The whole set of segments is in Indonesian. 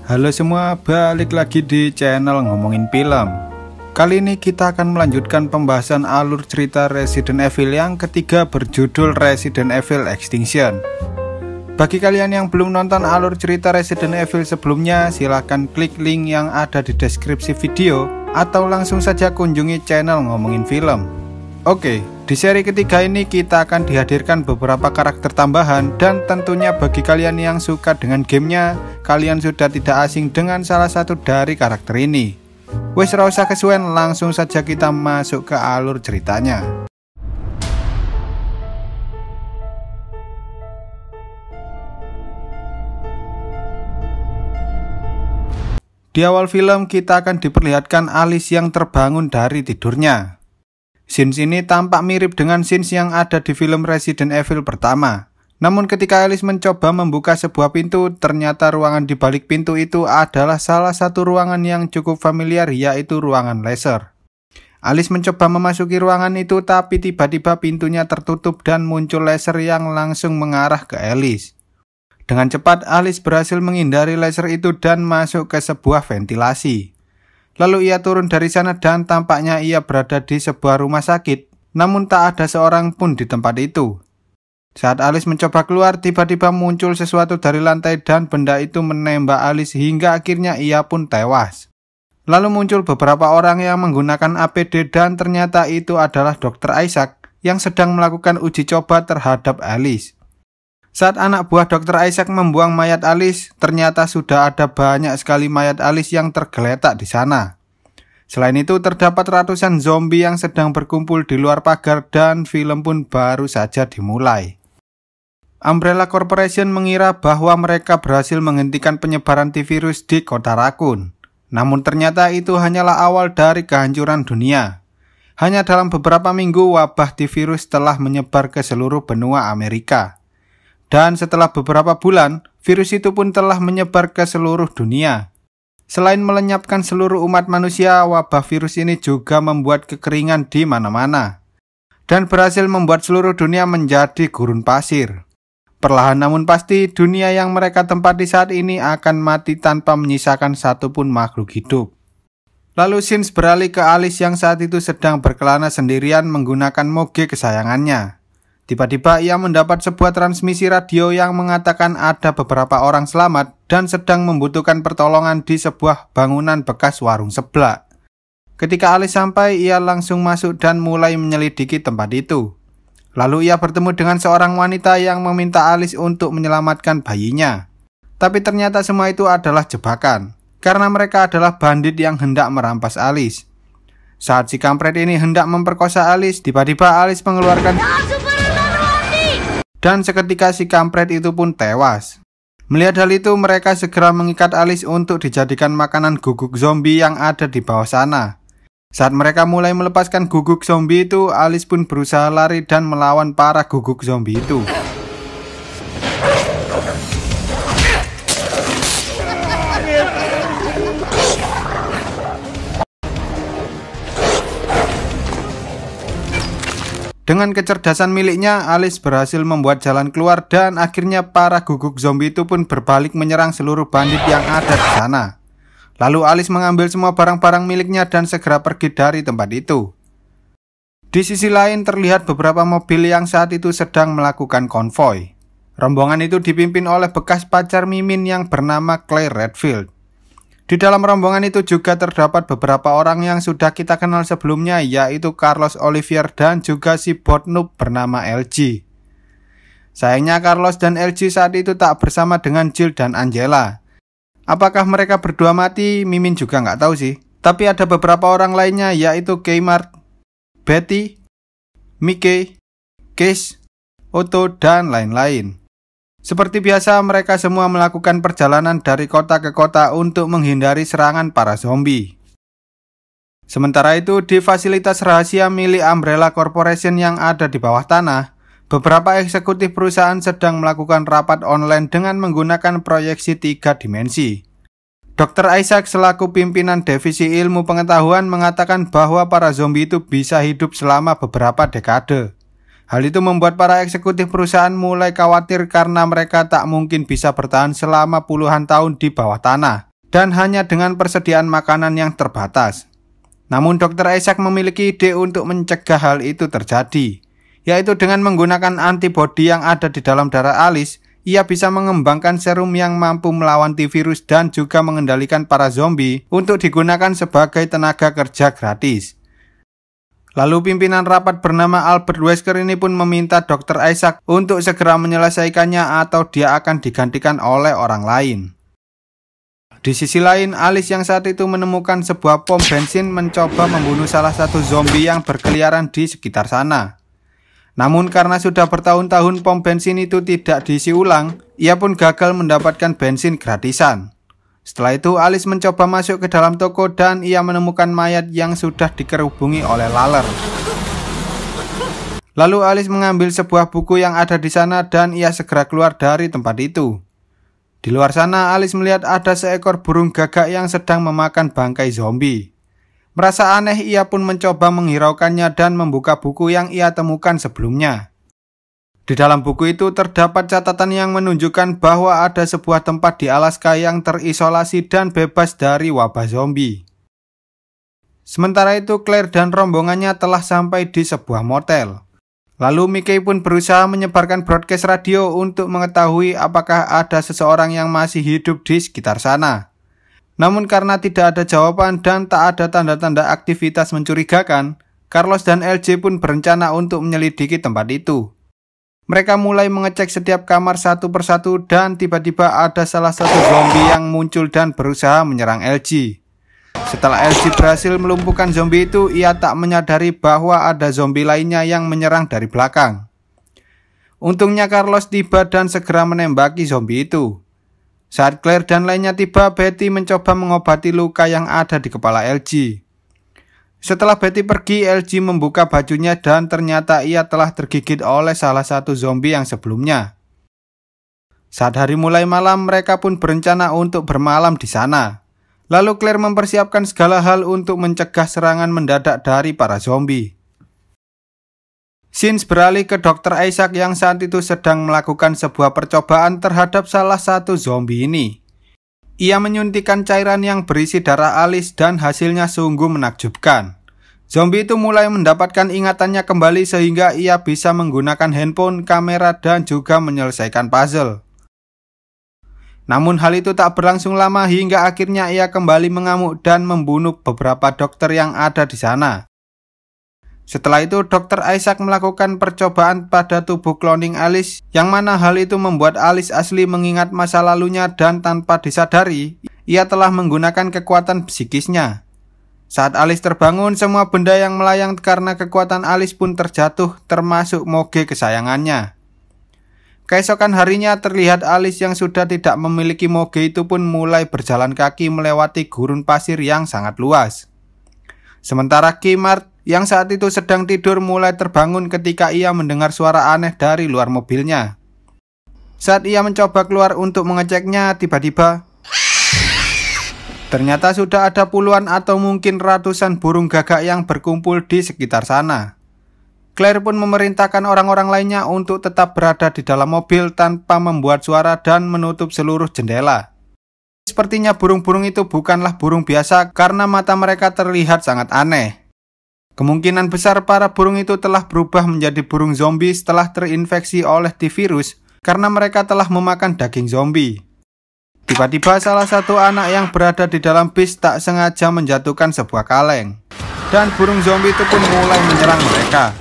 Halo semua, balik lagi di channel Ngomongin Film. Kali ini kita akan melanjutkan pembahasan alur cerita Resident Evil yang ketiga berjudul Resident Evil Extinction. Bagi kalian yang belum nonton alur cerita Resident Evil sebelumnya, silahkan klik link yang ada di deskripsi video atau langsung saja kunjungi channel Ngomongin Film. Oke, di seri ketiga ini kita akan dihadirkan beberapa karakter tambahan dan tentunya bagi kalian yang suka dengan gamenya, kalian sudah tidak asing dengan salah satu dari karakter ini. Wes ra usah kesuwen, langsung saja kita masuk ke alur ceritanya. Di awal film kita akan diperlihatkan Alice yang terbangun dari tidurnya. Scenes ini tampak mirip dengan scenes yang ada di film Resident Evil pertama. Namun ketika Alice mencoba membuka sebuah pintu, ternyata ruangan di balik pintu itu adalah salah satu ruangan yang cukup familiar, yaitu ruangan laser. Alice mencoba memasuki ruangan itu, tapi tiba-tiba pintunya tertutup dan muncul laser yang langsung mengarah ke Alice. Dengan cepat Alice berhasil menghindari laser itu dan masuk ke sebuah ventilasi. Lalu ia turun dari sana dan tampaknya ia berada di sebuah rumah sakit, namun tak ada seorang pun di tempat itu. Saat Alice mencoba keluar, tiba-tiba muncul sesuatu dari lantai dan benda itu menembak Alice hingga akhirnya ia pun tewas. Lalu muncul beberapa orang yang menggunakan APD dan ternyata itu adalah Dr. Isaac yang sedang melakukan uji coba terhadap Alice. Saat anak buah Dr. Isaac membuang mayat Alice, ternyata sudah ada banyak sekali mayat Alice yang tergeletak di sana. Selain itu, terdapat ratusan zombie yang sedang berkumpul di luar pagar dan film pun baru saja dimulai. Umbrella Corporation mengira bahwa mereka berhasil menghentikan penyebaran T-Virus di kota Raccoon. Namun ternyata itu hanyalah awal dari kehancuran dunia. Hanya dalam beberapa minggu wabah T-Virus telah menyebar ke seluruh benua Amerika. Dan setelah beberapa bulan, virus itu pun telah menyebar ke seluruh dunia. Selain melenyapkan seluruh umat manusia, wabah virus ini juga membuat kekeringan di mana-mana. Dan berhasil membuat seluruh dunia menjadi gurun pasir. Perlahan namun pasti, dunia yang mereka tempati saat ini akan mati tanpa menyisakan satupun makhluk hidup. Lalu scenes beralih ke Alice yang saat itu sedang berkelana sendirian menggunakan moge kesayangannya. Tiba-tiba ia mendapat sebuah transmisi radio yang mengatakan ada beberapa orang selamat dan sedang membutuhkan pertolongan di sebuah bangunan bekas warung seblak. Ketika Alice sampai, ia langsung masuk dan mulai menyelidiki tempat itu. Lalu ia bertemu dengan seorang wanita yang meminta Alice untuk menyelamatkan bayinya. Tapi ternyata semua itu adalah jebakan, karena mereka adalah bandit yang hendak merampas Alice. Saat si kampret ini hendak memperkosa Alice, tiba-tiba Alice mengeluarkan dan seketika si kampret itu pun tewas. Melihat hal itu, mereka segera mengikat Alice untuk dijadikan makanan guguk zombie yang ada di bawah sana. Saat mereka mulai melepaskan guguk zombie itu, Alice pun berusaha lari dan melawan para guguk zombie itu. Dengan kecerdasan miliknya, Alice berhasil membuat jalan keluar dan akhirnya para guguk zombie itu pun berbalik menyerang seluruh bandit yang ada di sana. Lalu Alice mengambil semua barang-barang miliknya dan segera pergi dari tempat itu. Di sisi lain terlihat beberapa mobil yang saat itu sedang melakukan konvoi. Rombongan itu dipimpin oleh bekas pacar Mimin yang bernama Claire Redfield. Di dalam rombongan itu juga terdapat beberapa orang yang sudah kita kenal sebelumnya, yaitu Carlos Olivier dan juga si bot noob bernama LG. Sayangnya Carlos dan LG saat itu tak bersama dengan Jill dan Angela. Apakah mereka berdua mati? Mimin juga nggak tahu sih. Tapi ada beberapa orang lainnya, yaitu Kmart, Betty, Mickey, Case, Otto, dan lain-lain. Seperti biasa, mereka semua melakukan perjalanan dari kota ke kota untuk menghindari serangan para zombie. Sementara itu, di fasilitas rahasia milik Umbrella Corporation yang ada di bawah tanah, beberapa eksekutif perusahaan sedang melakukan rapat online dengan menggunakan proyeksi 3 dimensi. Dr. Isaac selaku pimpinan divisi ilmu pengetahuan mengatakan bahwa para zombie itu bisa hidup selama beberapa dekade. Hal itu membuat para eksekutif perusahaan mulai khawatir karena mereka tak mungkin bisa bertahan selama puluhan tahun di bawah tanah. dan hanya dengan persediaan makanan yang terbatas. Namun Dr. Isaac memiliki ide untuk mencegah hal itu terjadi, yaitu dengan menggunakan antibodi yang ada di dalam darah Alice. Ia bisa mengembangkan serum yang mampu melawan T-virus dan juga mengendalikan para zombie untuk digunakan sebagai tenaga kerja gratis. Lalu pimpinan rapat bernama Albert Wesker ini pun meminta Dr. Isaac untuk segera menyelesaikannya atau dia akan digantikan oleh orang lain. Di sisi lain, Alice yang saat itu menemukan sebuah pom bensin mencoba membunuh salah satu zombie yang berkeliaran di sekitar sana. Namun karena sudah bertahun-tahun pom bensin itu tidak diisi ulang, ia pun gagal mendapatkan bensin gratisan. Setelah itu Alice mencoba masuk ke dalam toko dan ia menemukan mayat yang sudah dikerubungi oleh laler. Lalu Alice mengambil sebuah buku yang ada di sana dan ia segera keluar dari tempat itu. Di luar sana Alice melihat ada seekor burung gagak yang sedang memakan bangkai zombie. Merasa aneh, ia pun mencoba menghiraukannya dan membuka buku yang ia temukan sebelumnya. Di dalam buku itu terdapat catatan yang menunjukkan bahwa ada sebuah tempat di Alaska yang terisolasi dan bebas dari wabah zombie. Sementara itu Claire dan rombongannya telah sampai di sebuah motel. Lalu Mickey pun berusaha menyebarkan broadcast radio untuk mengetahui apakah ada seseorang yang masih hidup di sekitar sana. Namun karena tidak ada jawaban dan tak ada tanda-tanda aktivitas mencurigakan, Carlos dan LJ pun berencana untuk menyelidiki tempat itu. Mereka mulai mengecek setiap kamar satu persatu dan tiba-tiba ada salah satu zombie yang muncul dan berusaha menyerang LJ. Setelah LJ berhasil melumpuhkan zombie itu, ia tak menyadari bahwa ada zombie lainnya yang menyerang dari belakang. Untungnya Carlos tiba dan segera menembaki zombie itu. Saat Claire dan lainnya tiba, Betty mencoba mengobati luka yang ada di kepala LJ. Setelah Betty pergi, LJ membuka bajunya dan ternyata ia telah tergigit oleh salah satu zombie yang sebelumnya. Saat hari mulai malam, mereka pun berencana untuk bermalam di sana. Lalu Claire mempersiapkan segala hal untuk mencegah serangan mendadak dari para zombie. Scenes beralih ke Dr. Isaac yang saat itu sedang melakukan sebuah percobaan terhadap salah satu zombie ini. Ia menyuntikkan cairan yang berisi darah Alice dan hasilnya sungguh menakjubkan. Zombie itu mulai mendapatkan ingatannya kembali sehingga ia bisa menggunakan handphone, kamera, dan juga menyelesaikan puzzle. Namun hal itu tak berlangsung lama hingga akhirnya ia kembali mengamuk dan membunuh beberapa dokter yang ada di sana. Setelah itu Dr. Isaac melakukan percobaan pada tubuh cloning Alice, yang mana hal itu membuat Alice asli mengingat masa lalunya dan tanpa disadari, ia telah menggunakan kekuatan psikisnya. Saat Alice terbangun, semua benda yang melayang karena kekuatan Alice pun terjatuh, termasuk moge kesayangannya. Keesokan harinya terlihat Alice yang sudah tidak memiliki moge itu pun mulai berjalan kaki melewati gurun pasir yang sangat luas. Sementara Kmart yang saat itu sedang tidur mulai terbangun ketika ia mendengar suara aneh dari luar mobilnya. Saat ia mencoba keluar untuk mengeceknya, tiba-tiba ternyata sudah ada puluhan atau mungkin ratusan burung gagak yang berkumpul di sekitar sana. Claire pun memerintahkan orang-orang lainnya untuk tetap berada di dalam mobil tanpa membuat suara dan menutup seluruh jendela. Sepertinya burung-burung itu bukanlah burung biasa karena mata mereka terlihat sangat aneh. Kemungkinan besar para burung itu telah berubah menjadi burung zombie setelah terinfeksi oleh T-virus karena mereka telah memakan daging zombie. Tiba-tiba salah satu anak yang berada di dalam bis tak sengaja menjatuhkan sebuah kaleng. Dan burung zombie itu pun mulai menyerang mereka.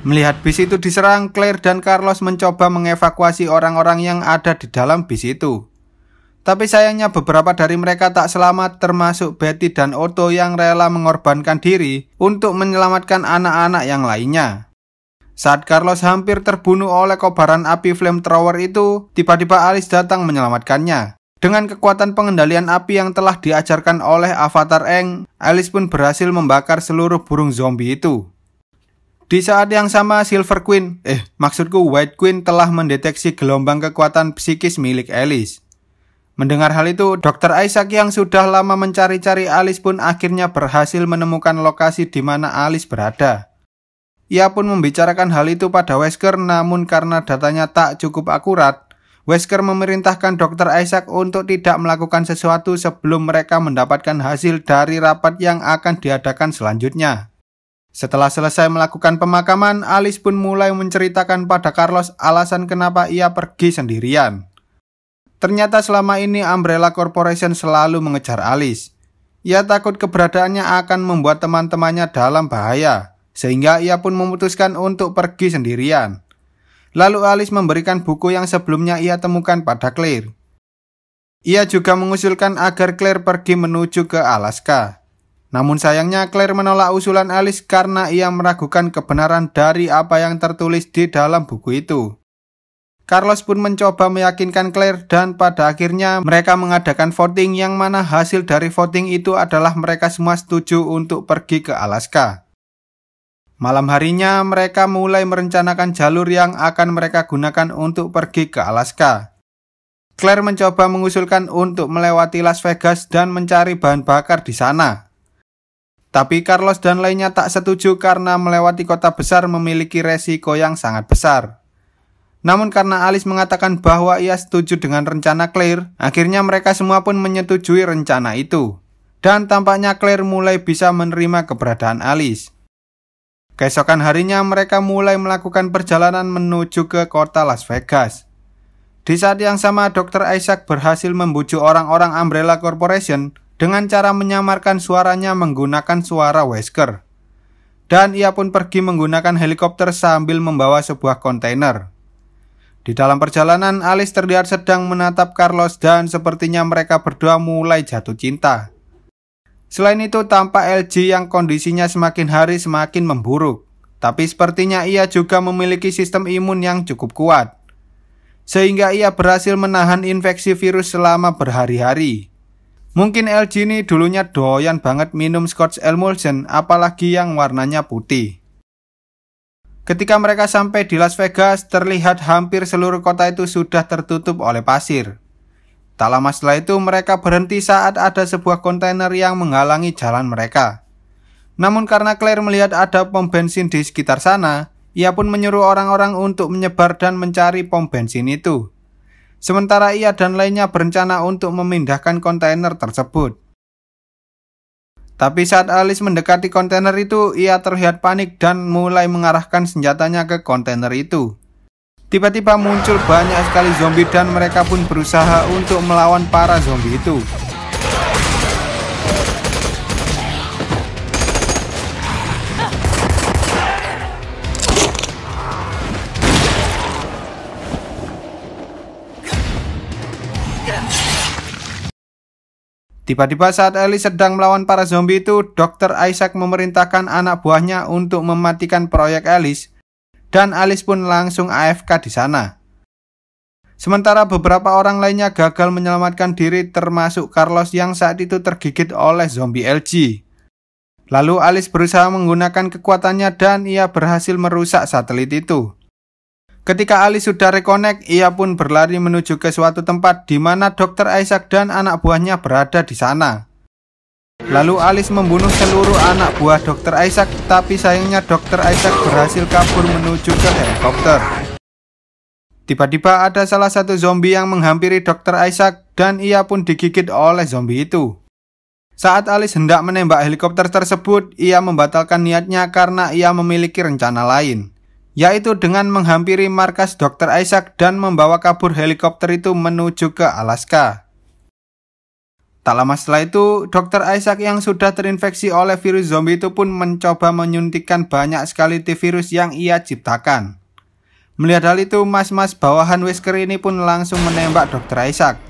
Melihat bis itu diserang, Claire dan Carlos mencoba mengevakuasi orang-orang yang ada di dalam bis itu. Tapi sayangnya beberapa dari mereka tak selamat, termasuk Betty dan Otto yang rela mengorbankan diri untuk menyelamatkan anak-anak yang lainnya. Saat Carlos hampir terbunuh oleh kobaran api flamethrower itu, tiba-tiba Alice datang menyelamatkannya. Dengan kekuatan pengendalian api yang telah diajarkan oleh Avatar Aang, Alice pun berhasil membakar seluruh burung zombie itu. Di saat yang sama, Silver Queen, White Queen telah mendeteksi gelombang kekuatan psikis milik Alice. Mendengar hal itu, Dr. Isaac yang sudah lama mencari-cari Alice pun akhirnya berhasil menemukan lokasi di mana Alice berada. Ia pun membicarakan hal itu pada Wesker, namun karena datanya tak cukup akurat, Wesker memerintahkan Dr. Isaac untuk tidak melakukan sesuatu sebelum mereka mendapatkan hasil dari rapat yang akan diadakan selanjutnya. Setelah selesai melakukan pemakaman, Alice pun mulai menceritakan pada Carlos alasan kenapa ia pergi sendirian. Ternyata selama ini Umbrella Corporation selalu mengejar Alice. Ia takut keberadaannya akan membuat teman-temannya dalam bahaya, sehingga ia pun memutuskan untuk pergi sendirian. Lalu Alice memberikan buku yang sebelumnya ia temukan pada Claire. Ia juga mengusulkan agar Claire pergi menuju ke Alaska. Namun sayangnya Claire menolak usulan Alice karena ia meragukan kebenaran dari apa yang tertulis di dalam buku itu. Carlos pun mencoba meyakinkan Claire dan pada akhirnya mereka mengadakan voting yang mana hasil dari voting itu adalah mereka semua setuju untuk pergi ke Alaska. Malam harinya mereka mulai merencanakan jalur yang akan mereka gunakan untuk pergi ke Alaska. Claire mencoba mengusulkan untuk melewati Las Vegas dan mencari bahan bakar di sana. Tapi Carlos dan lainnya tak setuju karena melewati kota besar memiliki resiko yang sangat besar. Namun karena Alice mengatakan bahwa ia setuju dengan rencana Claire, akhirnya mereka semua pun menyetujui rencana itu. Dan tampaknya Claire mulai bisa menerima keberadaan Alice. Keesokan harinya mereka mulai melakukan perjalanan menuju ke kota Las Vegas. Di saat yang sama Dr. Isaac berhasil membujuk orang-orang Umbrella Corporation dengan cara menyamarkan suaranya menggunakan suara Wesker. Dan ia pun pergi menggunakan helikopter sambil membawa sebuah kontainer. Di dalam perjalanan Alice terlihat sedang menatap Carlos dan sepertinya mereka berdua mulai jatuh cinta. Selain itu tampak LG yang kondisinya semakin hari semakin memburuk, tapi sepertinya ia juga memiliki sistem imun yang cukup kuat, sehingga ia berhasil menahan infeksi virus selama berhari-hari. Mungkin LG ini dulunya doyan banget minum Scotch Emulsion, apalagi yang warnanya putih. Ketika mereka sampai di Las Vegas, terlihat hampir seluruh kota itu sudah tertutup oleh pasir. Tak lama setelah itu mereka berhenti saat ada sebuah kontainer yang menghalangi jalan mereka. Namun karena Claire melihat ada pom bensin di sekitar sana, ia pun menyuruh orang-orang untuk menyebar dan mencari pom bensin itu. Sementara ia dan lainnya berencana untuk memindahkan kontainer tersebut. Tapi saat Alice mendekati kontainer itu, ia terlihat panik dan mulai mengarahkan senjatanya ke kontainer itu. Tiba-tiba muncul banyak sekali zombie dan mereka pun berusaha untuk melawan para zombie itu. Tiba-tiba saat Ellie sedang melawan para zombie itu, Dr. Isaac memerintahkan anak buahnya untuk mematikan proyek Alice. Dan Alice pun langsung AFK di sana. Sementara beberapa orang lainnya gagal menyelamatkan diri termasuk Carlos yang saat itu tergigit oleh zombie LG. Lalu Alice berusaha menggunakan kekuatannya dan ia berhasil merusak satelit itu. Ketika Alice sudah reconnect, ia pun berlari menuju ke suatu tempat di mana Dr. Isaac dan anak buahnya berada di sana. Lalu Alice membunuh seluruh anak buah Dr. Isaac, tapi sayangnya Dr. Isaac berhasil kabur menuju ke helikopter. Tiba-tiba ada salah satu zombie yang menghampiri Dr. Isaac dan ia pun digigit oleh zombie itu. Saat Alice hendak menembak helikopter tersebut, ia membatalkan niatnya karena ia memiliki rencana lain, yaitu dengan menghampiri markas Dr. Isaac dan membawa kabur helikopter itu menuju ke Alaska. Tak lama setelah itu, Dr. Isaac yang sudah terinfeksi oleh virus zombie itu pun mencoba menyuntikkan banyak sekali T-virus yang ia ciptakan. Melihat hal itu, mas-mas bawahan Wesker ini pun langsung menembak Dr. Isaac.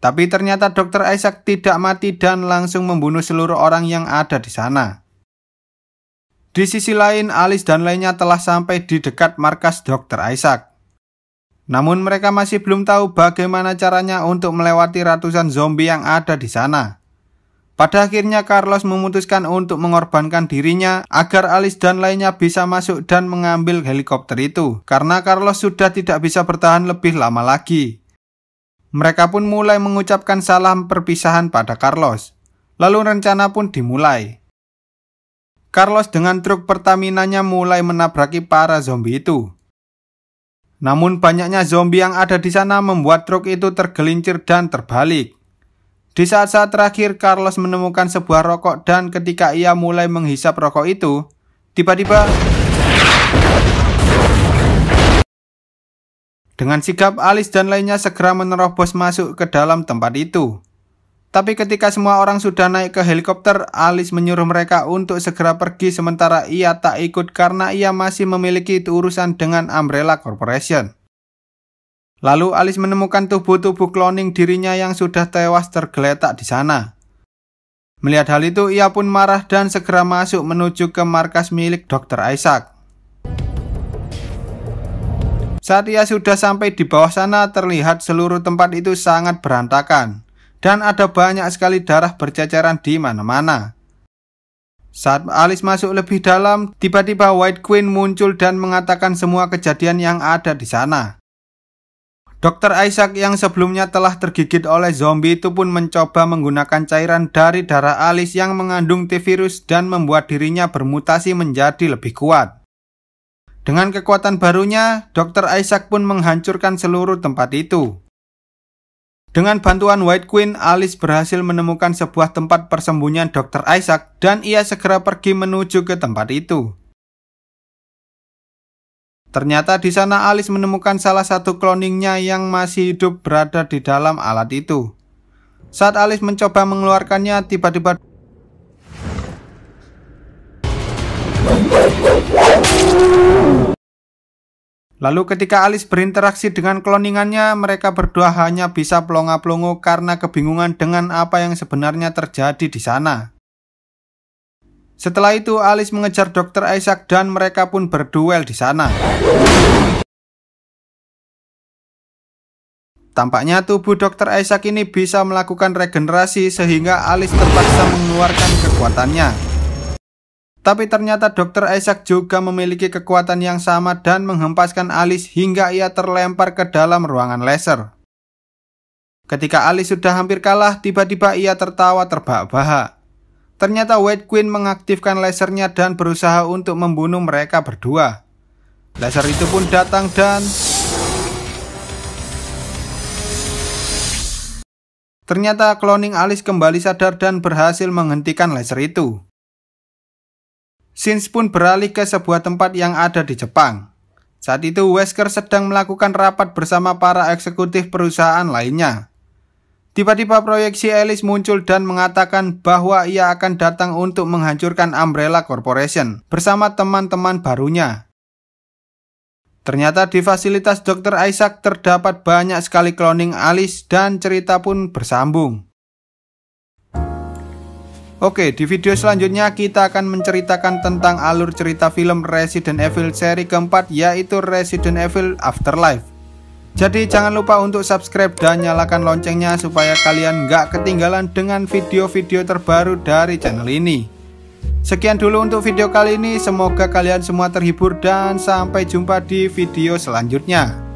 Tapi ternyata Dr. Isaac tidak mati dan langsung membunuh seluruh orang yang ada di sana. Di sisi lain, Alice dan lainnya telah sampai di dekat markas Dr. Isaac. Namun mereka masih belum tahu bagaimana caranya untuk melewati ratusan zombie yang ada di sana. Pada akhirnya Carlos memutuskan untuk mengorbankan dirinya agar Alice dan lainnya bisa masuk dan mengambil helikopter itu, karena Carlos sudah tidak bisa bertahan lebih lama lagi. Mereka pun mulai mengucapkan salam perpisahan pada Carlos. Lalu rencana pun dimulai. Carlos dengan truk Pertamina-nya mulai menabraki para zombie itu. Namun banyaknya zombie yang ada di sana membuat truk itu tergelincir dan terbalik. Di saat-saat terakhir, Carlos menemukan sebuah rokok dan ketika ia mulai menghisap rokok itu, tiba-tiba dengan sigap Alice dan lainnya segera menerobos masuk ke dalam tempat itu. Tapi ketika semua orang sudah naik ke helikopter, Alice menyuruh mereka untuk segera pergi sementara ia tak ikut karena ia masih memiliki urusan dengan Umbrella Corporation. Lalu Alice menemukan tubuh-tubuh cloning dirinya yang sudah tewas tergeletak di sana. Melihat hal itu, ia pun marah dan segera masuk menuju ke markas milik Dr. Isaac. Saat ia sudah sampai di bawah sana, terlihat seluruh tempat itu sangat berantakan. Dan ada banyak sekali darah berceceran di mana-mana. Saat Alice masuk lebih dalam, tiba-tiba White Queen muncul dan mengatakan semua kejadian yang ada di sana. Dr. Isaac yang sebelumnya telah tergigit oleh zombie itu pun mencoba menggunakan cairan dari darah Alice yang mengandung T-virus dan membuat dirinya bermutasi menjadi lebih kuat. Dengan kekuatan barunya, Dr. Isaac pun menghancurkan seluruh tempat itu. Dengan bantuan White Queen, Alice berhasil menemukan sebuah tempat persembunyian Dr. Isaac dan ia segera pergi menuju ke tempat itu. Ternyata di sana Alice menemukan salah satu cloningnya yang masih hidup berada di dalam alat itu. Saat Alice mencoba mengeluarkannya, tiba-tiba lalu ketika Alice berinteraksi dengan kloningannya, mereka berdua hanya bisa pelongo-pelongo karena kebingungan dengan apa yang sebenarnya terjadi di sana. Setelah itu Alice mengejar Dr. Isaac dan mereka pun berduel di sana. Tampaknya tubuh Dr. Isaac ini bisa melakukan regenerasi sehingga Alice terpaksa mengeluarkan kekuatannya. Tapi ternyata Dr. Isaac juga memiliki kekuatan yang sama dan menghempaskan Alice hingga ia terlempar ke dalam ruangan laser. Ketika Alice sudah hampir kalah, tiba-tiba ia tertawa terbahak-bahak. Ternyata White Queen mengaktifkan lasernya dan berusaha untuk membunuh mereka berdua. Laser itu pun datang dan ternyata cloning Alice kembali sadar dan berhasil menghentikan laser itu. Shinji pun beralih ke sebuah tempat yang ada di Jepang. Saat itu Wesker sedang melakukan rapat bersama para eksekutif perusahaan lainnya. Tiba-tiba proyeksi Alice muncul dan mengatakan bahwa ia akan datang untuk menghancurkan Umbrella Corporation bersama teman-teman barunya. Ternyata di fasilitas Dr. Isaac terdapat banyak sekali cloning Alice dan cerita pun bersambung. Oke, di video selanjutnya kita akan menceritakan tentang alur cerita film Resident Evil seri keempat, yaitu Resident Evil Afterlife. Jadi jangan lupa untuk subscribe dan nyalakan loncengnya supaya kalian nggak ketinggalan dengan video-video terbaru dari channel ini. Sekian dulu untuk video kali ini, semoga kalian semua terhibur dan sampai jumpa di video selanjutnya.